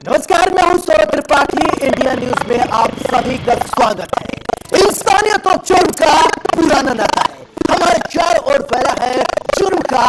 नमस्कार, मैं हूं सौरभ त्रिपाठी। इंडिया न्यूज में आप सभी का स्वागत है। इंसानियत और जुर्म का पुराना नाता है, हमारे चारों ओर फैला है जुर्म का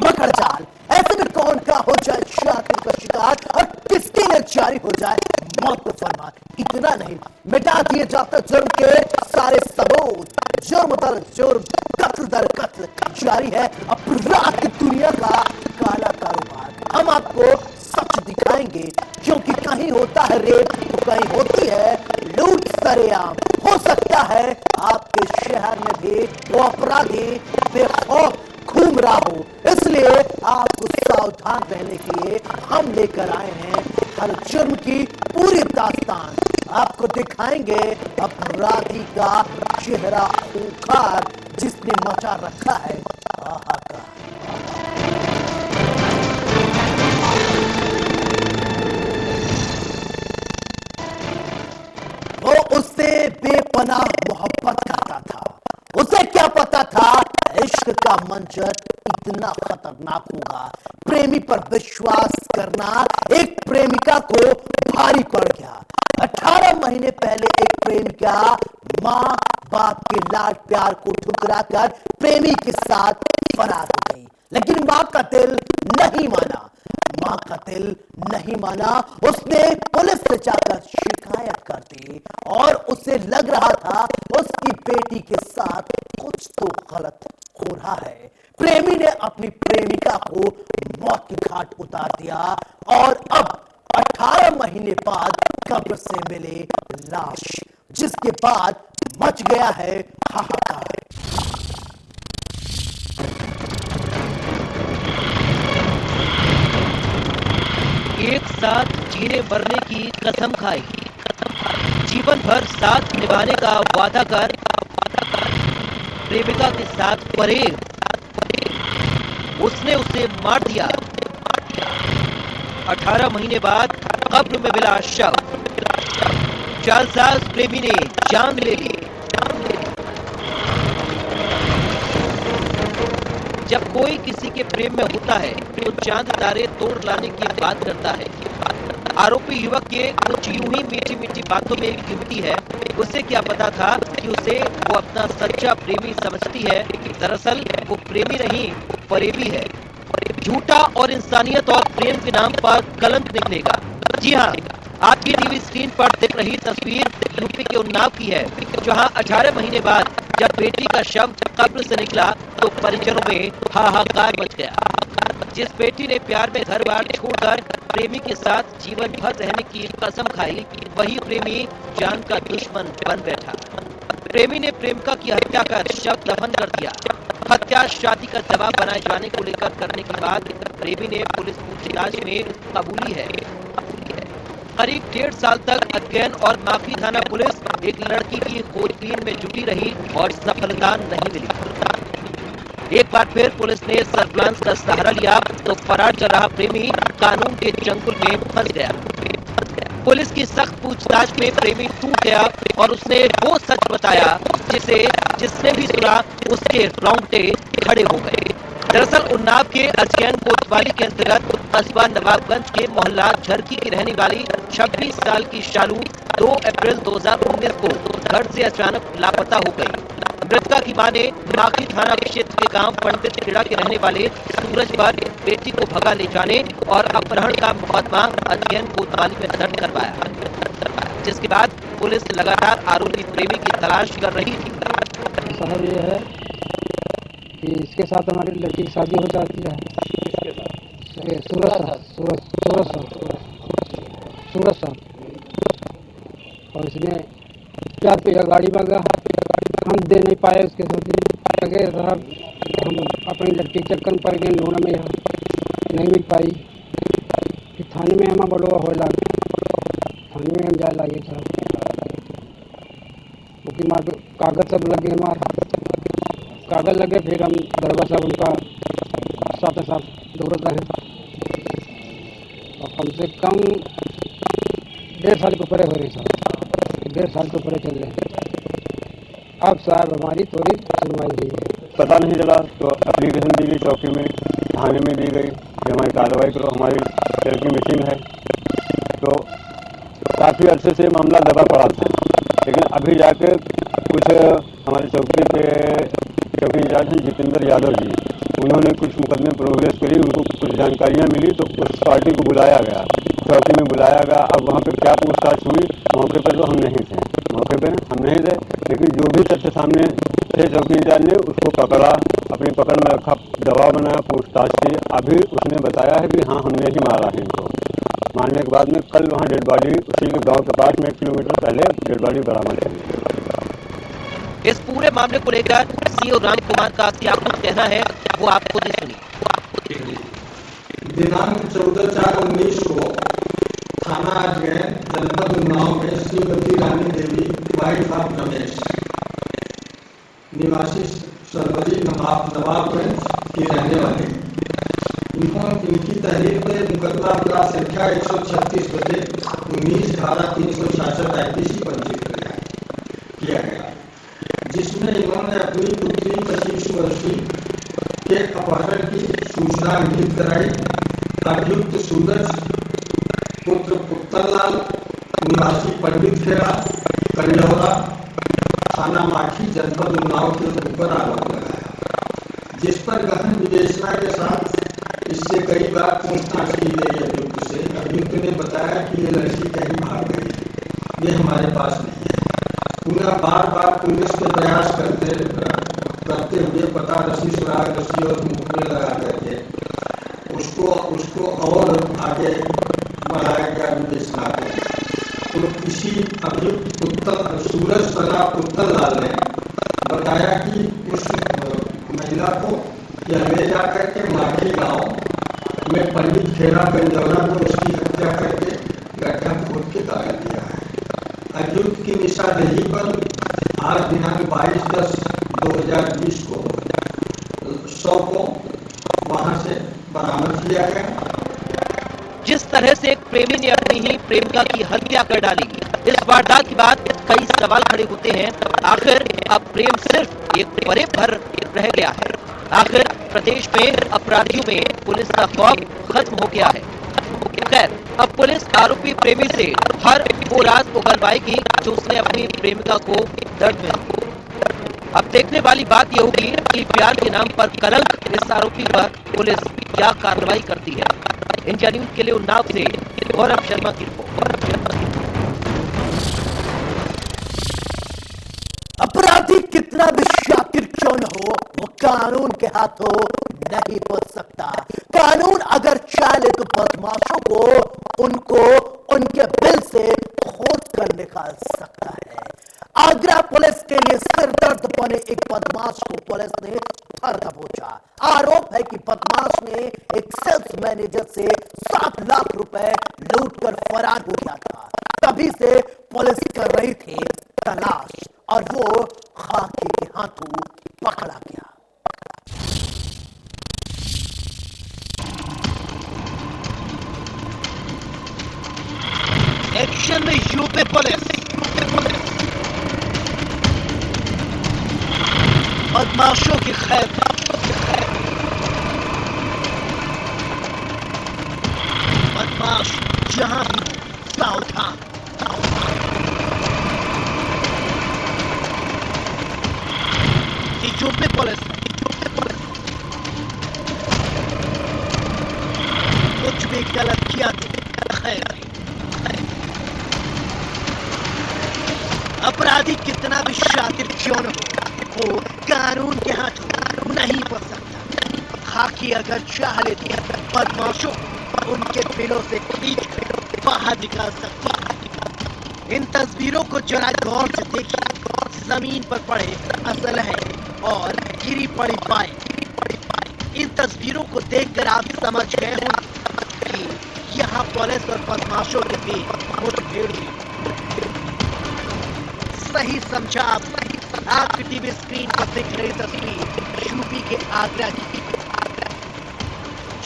मकड़ जाल। ऐसे में कौन का हो जाए शातिर का शिकार और किसके लिए जारी हो जाए मौत का फरमान। इतना नहीं, मिटा दिए जाते जुर्म के सारे सबूत। जुर्म दर जुर्म, कत्ल दर कत्ल जारी है अपराध की दुनिया का काला कारोबार। हम आपको सच दिखाएंगे, क्योंकि कहीं होता है रेप तो कहीं होती है लूट सरेआम। हो सकता है आपके शहर में भी वो अपराधी बेखौफ घूम रहा हो, इसलिए आपको सावधान रहने के लिए हम लेकर आए हैं हर जुर्म की पूरी दास्तान। आपको दिखाएंगे अपराधी का चेहरा खूंखार, जिसने मचा रखा है हाहाकार। वो उससे बेपनाह मोहब्बत करता था। उसे क्या पता था इश्क का मंजर इतना खतरनाक होगा। प्रेमी पर विश्वास करना एक प्रेमिका को भारी पड़ गया। 18 महीने पहले एक प्रेमिका माँ बाप के लाड प्यार को ठुकराकर प्रेमी के साथ फरार हो गई, लेकिन माँ का दिल नहीं माना। मां का दिल नहीं माना, उसने पुलिस से जाकर शिकायत कर दी और उसे लग रहा था उसकी बेटी के साथ कुछ तो गलत हो रहा है। प्रेमी ने अपनी प्रेमिका को मौत के घाट उतार दिया और अब 18 महीने बाद कब्र से मिले लाश, जिसके बाद मच गया है हाहाकार। एक साथ जीने मरने की कसम खाई, जीवन भर साथ निभाने का वादा कर प्रेमिका के साथ फरेब, उसने उसे मार दिया। 18 महीने बाद कब्र में मिला शव। जालसाज प्रेमी ने जान ले ली। जब कोई किसी के प्रेम में होता है तो चांद तारे तोड़ लाने की बात करता है। आरोपी युवक के कुछ यूं ही मीठी मीठी बातों में एक युवती है। उसे क्या पता था कि उसे वो अपना सच्चा प्रेमी समझती है। दरअसल वो प्रेमी नहीं, फरेबी है। झूठा और इंसानियत और प्रेम के नाम पर कलंक निकलेगा। जी हाँ, आपकी टीवी स्क्रीन पर दिख रही तस्वीर यूपी के उन्नाव की है, जहां 18 महीने बाद जब बेटी का शव कब्र से निकला तो परिजनों में हाहाकार मच गया। जिस बेटी ने प्यार में घर बार छोड़कर प्रेमी के साथ जीवन भर रहने की कसम खाई, वही प्रेमी जान का दुश्मन बन बैठा। प्रेमी ने प्रेमिका की हत्या कर शव दफन कर दिया। हत्या शादी का दबाव बनाए जाने को लेकर करने के बाद प्रेमी ने पुलिस पूछताछ में कबूली है। करीब 1.5 साल तक अध्ययन और माफी थाना पुलिस एक लड़की की खोजबीन में जुटी रही और सफलता नहीं मिली। एक बार फिर पुलिस ने सर्विलांस का सहारा लिया तो फरार चल रहा प्रेमी कानून के चंगुल में फंस गया। पुलिस की सख्त पूछताछ में प्रेमी टूट गया और उसने वो सच बताया जिसने भी सुना उसके रोंगटे खड़े हो गए। दरअसल उन्नाव के अजगैन कोतवाली के अंतर्गत कस्बा नवाबगंज के मोहल्ला झरकी की रहने वाली 26 साल की शालू 2 अप्रैल 2019 को घर से अचानक लापता हो गई। मृतका की मां ने माखी थाना क्षेत्र के गांव पंडित खेड़ा के रहने वाले सूरज पर बेटी को भगा ले जाने और अपहरण का मुकदमा अजगैन कोतवाली में दर्ज करवाया, जिसके बाद पुलिस लगातार आरोपी प्रेमी की तलाश कर रही थी। साहब ये है कि इसके साथ हमारी लड़की की शादी हो जाती है। सूरज साहब और इसने प्यार पे गाड़ी मांगा, हम दे नहीं पाए। उसके साथ लगे साहब हम अपनी लड़की के चक्कर में पड़ गए, लोना में नहीं मिल पाई। फिर थाने में हम बड़ो हो लगे, थाने में हम जाए लगे साहब। क्योंकि मार कागज सब लगे, हमारे कागज लगे। फिर हम दरबार साहब उनका साथ दौड़ता है और कम से कम 1.5 साल के ऊपर हो रही साहब, 1.5 साल के ऊपर चल रहे। अब साहब हमारी थोड़ी सुनवाई हुई है। पता नहीं चला तो एप्लीकेशन दी गई चौकी में, थाने में दी गई कि हमारी कार्रवाई करो, हमारी लड़की मिसिंग है। तो काफ़ी अरसे से मामला दबा पड़ा था, लेकिन अभी जाके कुछ हमारे चौकी के चौकी इंचार्ज हैं जितेंद्र यादव जी, उन्होंने कुछ मुकदमे प्रोग्रेस करी, उनको कुछ जानकारियाँ मिली तो उस पार्टी को बुलाया गया, चौकी में बुलाया गया। अब वहाँ पे क्या पूछताछ हुई, मौके पर तो हम नहीं थे, लेकिन जो भी तथ्य सामने थे चौकी इंचार्ज ने उसको पकड़ा, अपनी पकड़ में रखा, दबाव बनाया, पूछताछ की। अभी उसने बताया है कि हाँ हमने ही मारा है इनको। मारने के बाद में कल वहाँ डेड बॉडी उसी के गांव के पास में 1 किलोमीटर पहले डेड बॉडी बरामद की। इस पूरे मामले को लेकर सीओ राम कुमार का क्या कुछ कहना है वो आप खुद ही सुनिए। दिनांक 14/4/19 को थाना अजगैन जनपद उन्नाव में श्रीमती रानी देवी वाइफ ऑफ रमेश निवासी सरवरी नवाबगंज की रहने वाली, इनकी तहरीर पे मुकदमा अपराध संख्या 136 बटे 19 धारा 366 आईपीसी पंजीकृत किया गया, जिसमें इन्होंने अपनी पुत्री 25 वर्षीय के अपहरण की सूचना इंगित कराई। अभियुक्त सूरज पुत्र पुत्तरलाल निवासी पंडित खेड़ा कंजौरा थाना माखी जनपद उन्नाव के ऊपर आरोप लगाया, जिस पर गहन विवेचना के साथ इससे कई बार पूछताछ की गई। अभियुक्त से अभियुक्त ने बताया कि ये लड़की कहीं भाग गई, ये हमारे पास नहीं है। पुनः बार बार पुलिस के प्रयास करते हुए पता रसी सुराग रसी और मुखबे लगा करके उसको और आगे बढ़ाया गया विवेचना को। तो इसी अभियुक्त सूरज सना पुत्तरलाल ने बताया कि उस महिला को यह ले जाकर के माखी गांव में पंडित खेड़ा कंजौरा में उसकी हत्या करके गड्ढा खोद के डाल दिया है। अभियुक्त की निशानदेही पर आज दिनांक 22/10/2020 को 100 को वहां से बरामद किया गया। जिस तरह से एक प्रेमी ने अपनी ही प्रेमिका की हत्या कर डाली, इस वारदात के बाद कई सवाल खड़े होते हैं। आखिर अब प्रेम सिर्फ एक परे भर रह गया है? आखिर प्रदेश में अपराधियों में पुलिस का खौफ खत्म हो गया है? खैर, अब पुलिस आरोपी प्रेमी से हर वो राज उगलवाएगी जो उसने अपनी प्रेमिका को दर्द में दी। अब देखने वाली बात यह होगी कि प्यार के नाम पर कलंक इस आरोपी पर पुलिस क्या कार्रवाई करती है। इंडिया न्यूज के लिए उन्नाव से गौरव शर्मा की रिपोर्ट। अपराधी कितना भी शातिर क्यों न हो, वो कानून के हाथों नहीं बच सकता। कानून अगर चाहे तो बदमाशों को उनको उनके बिल से खोद कर निकाल सकता है। आगरा पुलिस के लिए सिरदर्द बने एक बदमाश को पुलिस ने धर दबोचा। आरोप है कि बदमाश ने एक सेल्स मैनेजर से 7 लाख रुपए लूटकर फरार हो गया था। तभी से पुलिस कर रही थी तलाश और वो खाकी के हाथों पकड़ा गया। एक्शन में यूपी पुलिस। बदमाशों की खैर, बदमाश जहां भी सावधान। यूपी पुलिस कुछ भी गलत किया तो खैर, अपराधी कितना भी शातिर क्यों न हो, वो कानून के हाथों नहीं बच सकता। खाकी अगर चाह लेती है, बदमाशों उनके दिलों से खींच कर बाहर निकाल सकती है। इन तस्वीरों को जरा गौर से देखिए। जमीन पर पड़े असलहे और गिरी पड़ी बाइक। इन तस्वीरों को देखकर आप समझ गए होंगे कि यहाँ पुलिस और बदमाशों के बीच मुठभेड़ हुई। सही समझा आपकी टीवी स्क्रीन पर दिख रही तस्वीर यूपी के आगरा की,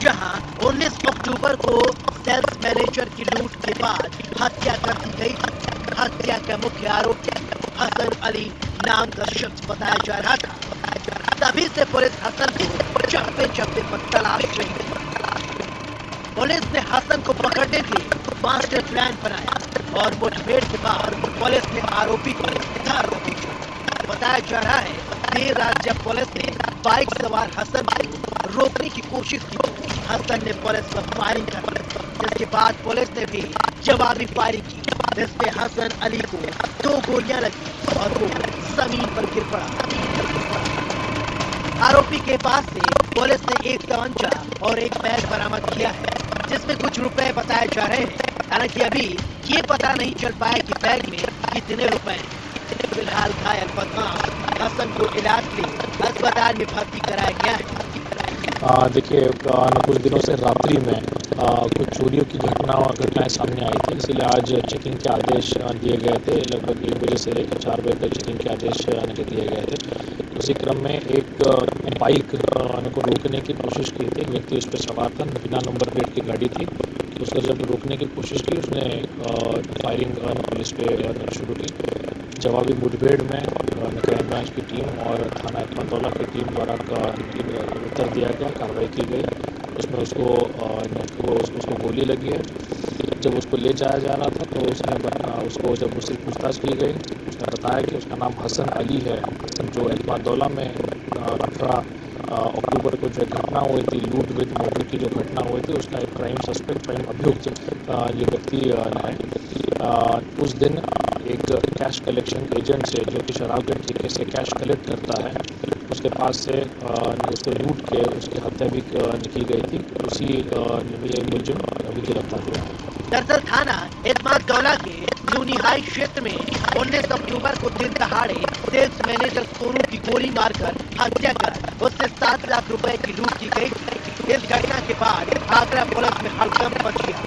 जहां 19 अक्टूबर को सेल्स मैनेजर की लूट के बाद हत्या कर दी गई थी। हत्या का मुख्य आरोपी हसन अली नाम का शख्स बताया जा रहा था। तभी से पुलिस हसन को चप्पे चप्पे पर तलाश रही थी। पुलिस ने हसन को पकड़ने के लिए मास्टर प्लान बनाया और मुठभेड़ के बाद पुलिस ने आरोपी को धर दबोचा। बताया जा रहा है देर रात जब पुलिस ने बाइक सवार हसन को रोकने की कोशिश की तो हसन ने पुलिस पर फायरिंग कर दी, जिसके बाद पुलिस ने भी जवाबी फायरिंग की, जिसमें हसन अली को 2 गोलियां लगी और वो जमीन पर गिर पड़ा। आरोपी के पास से पुलिस ने एक तमंचा और एक बैग बरामद किया है, जिसमें कुछ रुपए बताए जा रहे हैं। हालांकि अभी ये पता नहीं चल पाया कि बैग में कितने रुपए हैं। फिलहाल घायल बदमाश हसन को इलाज के लिए अस्पताल में भर्ती कराया गया है। देखिए कुछ दिनों से रात्रि में कुछ चोरियों की घटनाएं सामने आई थी, इसलिए आज चेकिंग के आदेश दिए गए थे। लगभग 1 बजे से लेकर 4 बजे तक चेकिंग के आदेश दिए गए थे। उसी क्रम में एक बाइक को रोकने की कोशिश की थी। एक व्यक्ति उस पर सवार था, बिना नंबर प्लेट की गाड़ी थी। तो उसको जब रोकने की कोशिश की, उसने फायरिंग पुलिस पे शुरू की। जवाबी मुठभेड़ में क्राइम ब्रांच की टीम और थाना इतमादौला की टीम द्वारा उत्तर दिया गया, कार्रवाई की गई। उसमें उसको गोली लगी है। जब उसको ले जाया जा रहा था तो उसको जब उससे पूछताछ की गई, उसने बताया कि उसका नाम हसन अली है, जो इतमादौला में 18 अक्टूबर को जो घटना हुई थी, लूट विद मर्डर की जो घटना हुई थी, उसका एक क्राइम अभियुक्त ये व्यक्ति है। उस दिन एक कैश कलेक्शन एजेंट से, जो कि शराब के ठेके से कैश कलेक्ट करता है, उसके पास से उसको लूट के उसकी हत्या भी की गई थी। उसी ये मुलजिम अभी गिरफ्तार हुआ। दरअसल थाना इतमादौला के जूनी हाई क्षेत्र में 19 अक्टूबर को दिन दहाड़े सेल्स मैनेजर सोनू की गोली मारकर हत्या कर उससे 7 लाख रुपए की लूट की गई। इस घटना के बाद आगरा पुलिस में हड़कंप मच गया।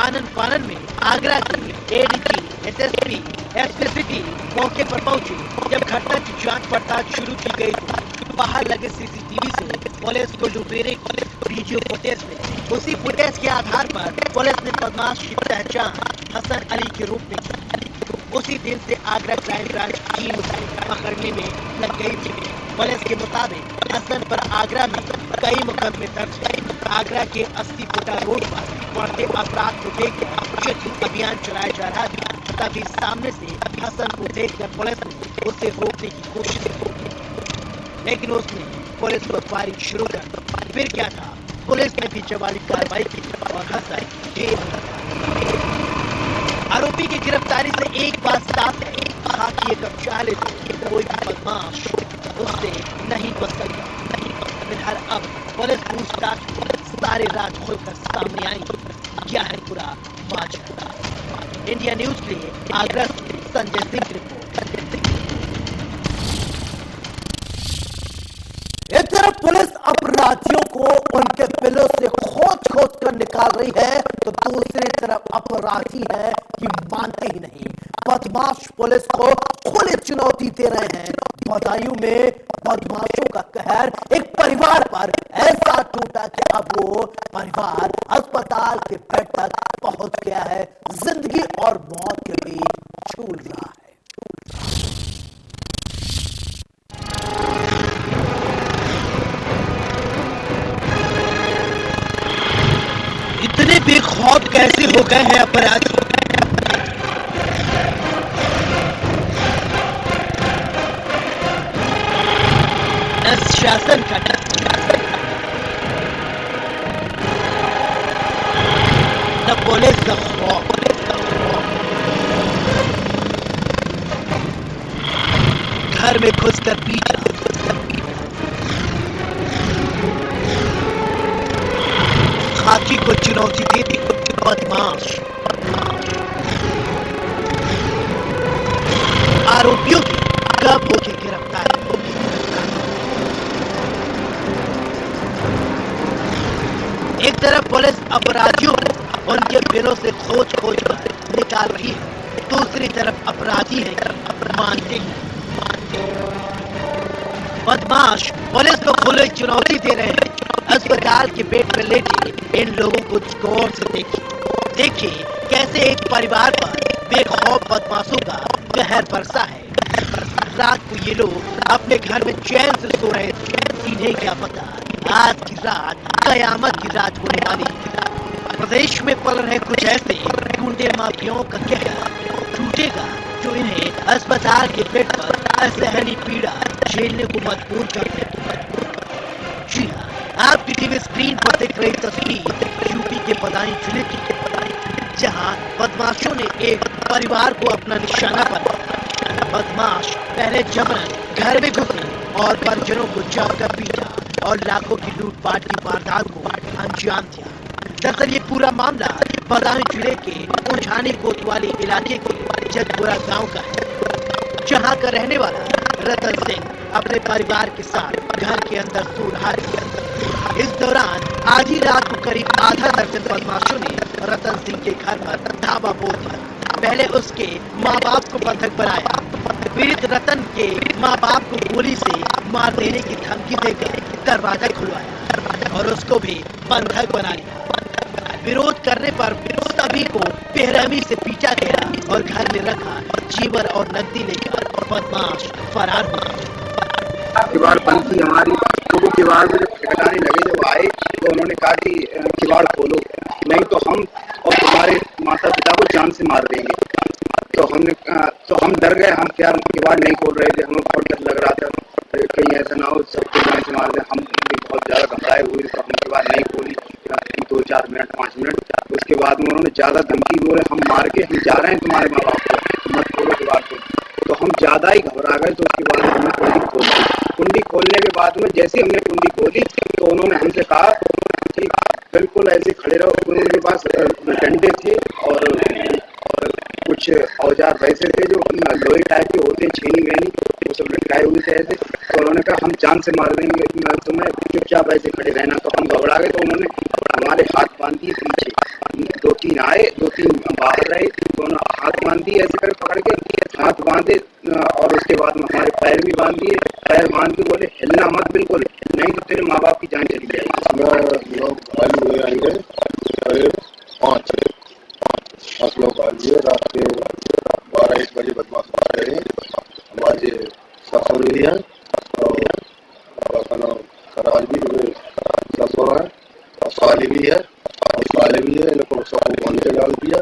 आनंद फानन में आगरा की एडीजी, एसएसपी, एसपी सिटी मौके पर पहुंचे। जब घटना की जांच पड़ताल शुरू की गई तो बाहर लगे सीसीटीवी से पुलिस को लुटेरे की वीडियो फुटेज मिली। उसी फुटेज के आधार पर पुलिस ने बदमाश की पहचान हसन अली के रूप में की। उसी दिन से आगरा क्राइम ब्रांच टीम उसे पकड़ने में लग गई थी। पुलिस के मुताबिक हसन पर आगरा में कई मुकदमे दर्ज हैं। आगरा के 80 फुटा रोड पर बढ़ते अपराध को देखकर चेकिंग अभियान चलाया जा रहा था। तभी सामने से हसन को देखकर पुलिस ने उसे रोकने की कोशिश की, लेकिन उसने पुलिस पर फायरिंग शुरू कर दी। फिर क्या था, पुलिस ने भी जवाबी कार्रवाई की और हसन जेल में गया। आरोपी की गिरफ्तारी से एक बात साफ है, खाकी ये कब चाले तो कोई भी बदमाश उससे नहीं बच सकता। फिलहाल अब पुलिस पूछताछ में सारे राज खोलकर सामने आएंगे। क्या है पूरा माजरा? इंडिया न्यूज के लिए आगरा से संजय सिंह की रिपोर्ट। एक तरफ पुलिस अपराधियों को उनके बिलों से खोद कर निकाल रही है, तो दूसरी तरफ अपराधी है कि मानते ही नहीं। बदमाश पुलिस को खुली चुनौती दे रहे हैं। बदायूं में बदमाशों का कहर एक परिवार पर ऐसा टूटा कि अब वो परिवार अस्पताल के बेड तक पहुंच गया है। जिंदगी और मौत के बीच झूल रहा है। इतने बेखौफ कैसे हो गए हैं अपराधी? न शासन का डर, न पुलिस का खौफ, घर में घुसकर पीटा, खाकी को चुनौती देती बदमाश, आरोपियों की कब होगी गिरफ्तारी? एक तरफ पुलिस अपराधियों को उनके बिलों से खोज कर निकाल रही है, दूसरी तरफ अपराधी है मानते ही। बदमाश पुलिस को खुली चुनौती दे रहे हैं। अस्पताल के बेड पर लेटे इन लोगों को गौर से देखिए कैसे एक परिवार पर बेखौफ बदमाशों का कहर बरसा है। रात को ये लोग अपने घर में चैन से सो रहे थे, इन्हें क्या पता आज की रात कयामत की रात होने वाली है। प्रदेश में पल रहे कुछ ऐसे गुंडे माफियाओं का कहर टूटेगा जो इन्हें अस्पताल के बेड पर असहनीय पीड़ा झेलने को मजबूर कर देगी। जी हाँ, आपकी टीवी स्क्रीन पर दिख रही तस्वीर यूपी के बदायूं जिले की, जहां बदमाशों ने एक परिवार को अपना निशाना बनाया। बदमाश पहले जबरन घर में घुसे और परिजनों को जमकर पीटा और लाखों की लूटपाट की वारदात को अंजाम दिया। दरअसल ये पूरा मामला बदायूं जिले के उठानी कोतवाली इलाके के जगपुरा गांव का है, जहां का रहने वाला रतन सिंह अपने परिवार के साथ घर के अंदर सो रहा था। इस दौरान आधी रात को करीब आधा दर्जन बदमाशों ने रतन सिंह के घर पर धावा बोल दिया। पहले उसके माँ बाप को बंधक बनाया। पीड़ित रतन के माँ बाप को गोली से मार देने की धमकी देकर दरवाजा खुलवाया और उसको भी बंधक बना लिया। विरोध करने पर सभी को बेरहमी से पीटा गया और घर में रखा जीवर और नकदी लेकर बदमाश फरार हो गए। किवाड़ बंद थी हमारी, तो वो किवाड़ में जब खटखटाने लगे, जब आए तो उन्होंने कहा कि किवाड़ खोलो, नहीं तो हम और तुम्हारे माता पिता को जान से मार देंगे। तो हम डर गए, हम क्या किवाड़ नहीं खोल रहे थे, हमें बहुत डर लग रहा था कहीं ऐसा ना हो सबको जान से मार दे। हम भी बहुत ज़्यादा घबराए हुए, तो हम किवाड़ नहीं खोली 2-4 मिनट 5 मिनट। उसके बाद में उन्होंने ज़्यादा धमकी बोले, हम मार के हम जा रहे हैं तुम्हारे माँ बाप को, मत खोलो किवाड़ को। तो हम ज़्यादा ही घबरा गए। तो उसके बाद हमने कुंडी खोल दी। कुंडी खोलने के बाद में जैसे हमने कुंडी खोली तो उन्होंने हमसे कहा कि बिल्कुल ऐसे खड़े रहो। उनके पास डंडे थे और कुछ औजार वैसे थे जो लोहे टाइप के होते हैं, छेनी वेनी, वो सब लटकाए हुए थे ऐसे। तो उन्होंने कहा हम जान से मार देंगे तुम्हें, चुपचाप ऐसे खड़े रहना। तो हम घबरा गए। तो उन्होंने हमारे हाथ बांध दिए पीछे। 2-3 आए, 2-3 बाहर रहे, दोनों हाथ बांध दिए ऐसे कर पकड़ के, हाथ बांधे और उसके बाद में हमारे पैर भी बांध दिए। पैर बांध के बोले हिलना मत बिल्कुल, नहीं तो तेरे माँ बाप की जान चली जाएगी। लोग खाली हुए आएंगे करीब 5 लोग आ लिए। रात के 12-1 बजे बदमाश आ गए। हमारे ससुर भी है और कराज भी ससुर है और साली भी है इन लोगों को सबको बांध के डाल दिया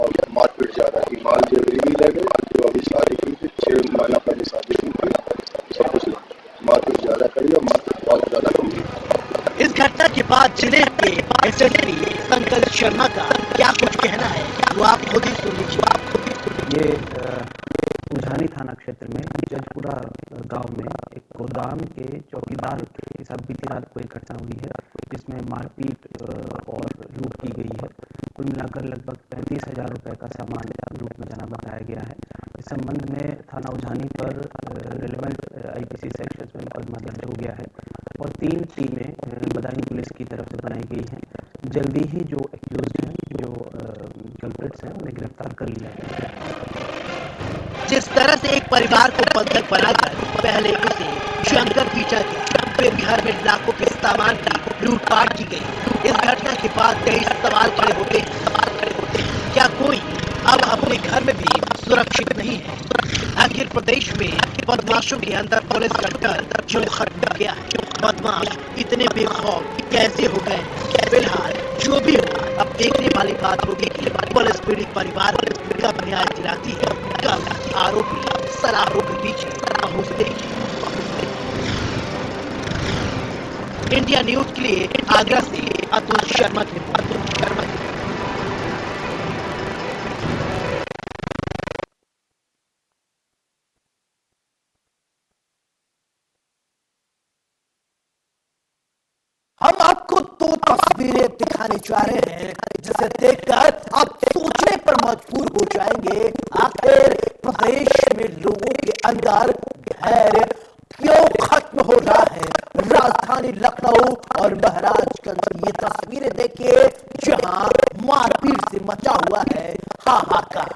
और मारपीट ज़्यादा की। माल जेवरी भी लगे, जो अभी शादी की थी 6 महीना पहले शादी की थी, सब कुछ मारपीट ज़्यादा करी और मारपीट बहुत ज़्यादा करी। इस घटना के बाद जिले के एसएसपी संकल्प शर्मा का क्या कुछ कहना है वो आप खुद ही सुन लीजिए। ये उझानी थाना क्षेत्र में जजपुरा गांव में एक गोदाम के चौकीदार के साथ बीती रात को एक घटना हुई है, जिसमें मारपीट और लूट की गई है। कुल मिलाकर लगभग 35,000 रुपए का सामान लूट में जाना बताया गया है। इस संबंध में थाना उझानी पर रिलेवेंट IPC सेक्शंस में मुकदमा दर्ज हो गया है और 3 टीमें बदायूं पुलिस की तरफ से बनाई गई हैं। जल्दी ही जो एक्यूज्ड हैं, जो कल्प्रिट्स हैं, उन्हें गिरफ्तार कर लिया गया। जिस तरह से एक परिवार को बंधक बनाकर पहले उसे जमकर पीटा गया, फिर घर में लाखों के सामान की लूटपाट की गई। इस घटना के बाद कई सवाल खड़े होते हैं, क्या कोई अब अपने घर में भी सुरक्षित नहीं है? आखिर प्रदेश में बदमाशों के अंदर पुलिस का डर क्यों खत्म हो गया है? बदमाश इतने बेखौफ कैसे हो गए? फिलहाल जो भी हो, अब देखने वाली बात होगी कि पुलिस पीड़ित परिवार को कब न्याय दिलाती है, कब आरोपी सलाखों के पीछे पहुंचते हैं। इंडिया न्यूज के लिए आगरा से अतुल शर्मा की रिपोर्ट। हम आपको 2 तस्वीरें दिखाने जा रहे हैं जिसे देखकर आप सोचने पर मजबूर हो जाएंगे, आखिर प्रदेश में लोगों के अंदर धैर्य क्यों खत्म हो रहा है। राजधानी लखनऊ और महाराजगंज की ये तस्वीरें देखिए, जहां मारपीट से मचा हुआ है हाहाकार।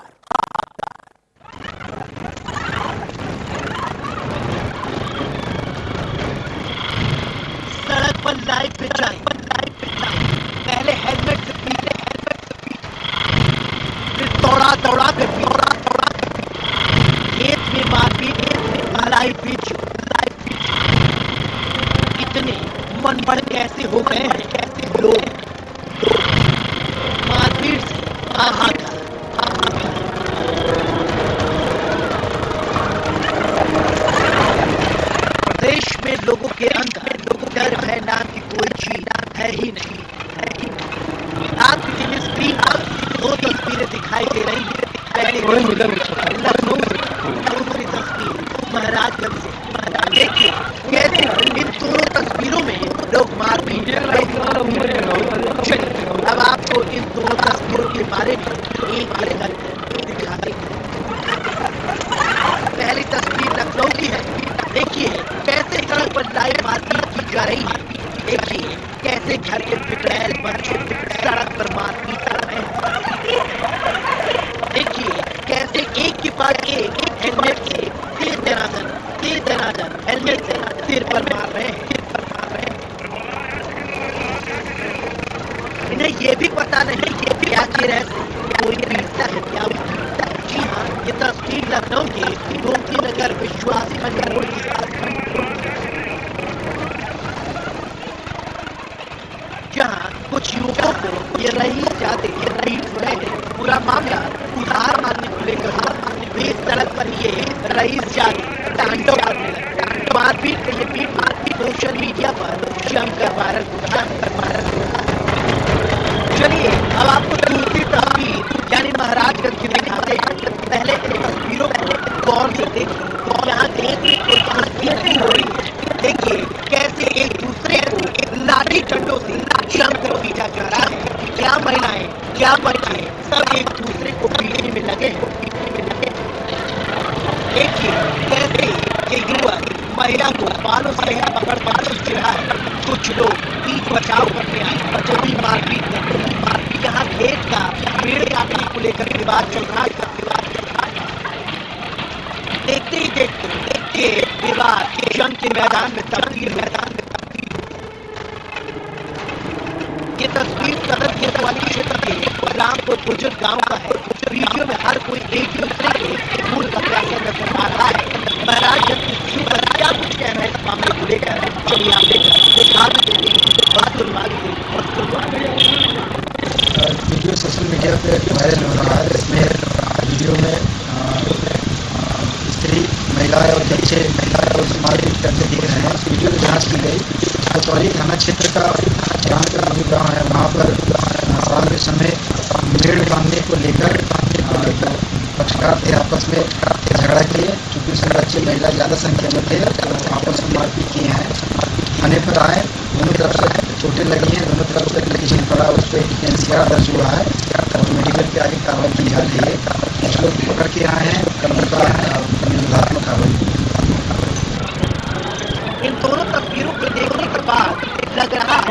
सड़क पर लाइव पिटाई, पहले हेलमेट से पीटे, फिर दौड़ा कर खेत में मारपीट, लाइव वीडियो। इतने मनबड़ कैसे हो गए हैं लोग? कहां का। प्रदेश में लोगों के अंदर डर भय नाम की कोई चीज है ही नहीं। आपकी टीवी स्क्रीन पर 2 तस्वीरें दिखाई दे रही हैं। पहली लखनऊ से, दूसरी तस्वीर महाराजगंज से। देखिए कैसे इन दोनों तस्वीरों में लोग मारपीट कर रहे हैं। चलिए अब आपको इन दोनों तस्वीरों के बारे में एक दिखा देंगे। पहली तस्वीर लखनऊ की है। देखिए कैसे सड़क पर लाइव मारपीट की जा रही है। देखिए कैसे घर के पिटरैल बच्चे सड़क पर मारपीट कर रहे हैं। देखिए कैसे एक के बाद एक हेलमेट से तीर दनादन हेलमेट से सिर पर मार रहे हैं। इन्हें ये भी पता नहीं कि क्या चिर है कोई पीड़ता है क्या। जी हाँ, ये तस्वीर लखनऊ के गोमती नगर विश्वास खंड मोड़ की है, जहाँ कुछ युवकों को ये रही जाते पीट रहे हैं। पूरा मामला उधार मांगने को लेकर हुआ। बीच सड़क पर ये रईस जाति तांडव करने लगे। मारपीट के ये पीट सोशल मीडिया पर जमकर वायरल हो रहा है। चलिए अब आपको दूसरी तस्वीर यानी महाराजगंज की दिखाते हैं। पहले इन तस्वीरों को गौर से देखिए। यहाँ देखने को तस्वीर नहीं हो रही है। देखिए कैसे एक दूसरे को लाठी डंडों से जमकर पीटा जा रहा है। क्या महिलाएं क्या बच्चे सब एक दूसरे को पीटने में लगे हैं। देखिए कैसे ये युवक महिला को बालों से पकड़ खींच रहा है। कुछ लोग बीच बचाव करने आए और जो भी मारपीट करते हैं। यहाँ खेत का पेड़ काटने को लेकर विवाद चल रहा है। देखते ही देखते ये विवाद जंग के मैदान में तब्दील हो गया। ये तस्वीर सदर कोतवाली क्षेत्र के रामपुर बुजुर्ग गांव का है। वीडियो में हर कोई एक दूसरे के खून का प्यासा नजर आ रहा है। महाराजगंज के इश्यू पर क्या कुछ कहना है इस मामले को लेकर, चलिए आप दिखा वीडियो सोशल मीडिया पे वायरल हो रहा है। इसमें वीडियो में स्त्री महिलाएं और बच्चे को मारपीट करते दिख रहे हैं। इस वीडियो की जाँच की गई। कोतवाली थाना क्षेत्र का रामपुर बुजुर्ग गाँव है। वहाँ पर शाम के समय मेड़ बांधने को लेकर जो पक्षकार थे आपस में झगड़ा किए। चूँकि उसमें बच्चे महिला ज़्यादा संख्या में थे तो आपस में मारपीट किए हैं। थाने पर आए, दोनों तरफ से चोटें लगी हैं, दोनों तरफ से लिटिगेशन पड़ा, उस पर NCR दर्ज हुआ है और मेडिकल के आगे कार्रवाई की जा रही है। कुछ लोग पकड़ के आए हैं, कानून का निरोधात्मक कार्रवाई। इन दोनों तस्वीरों को देखने के बाद लग रहा है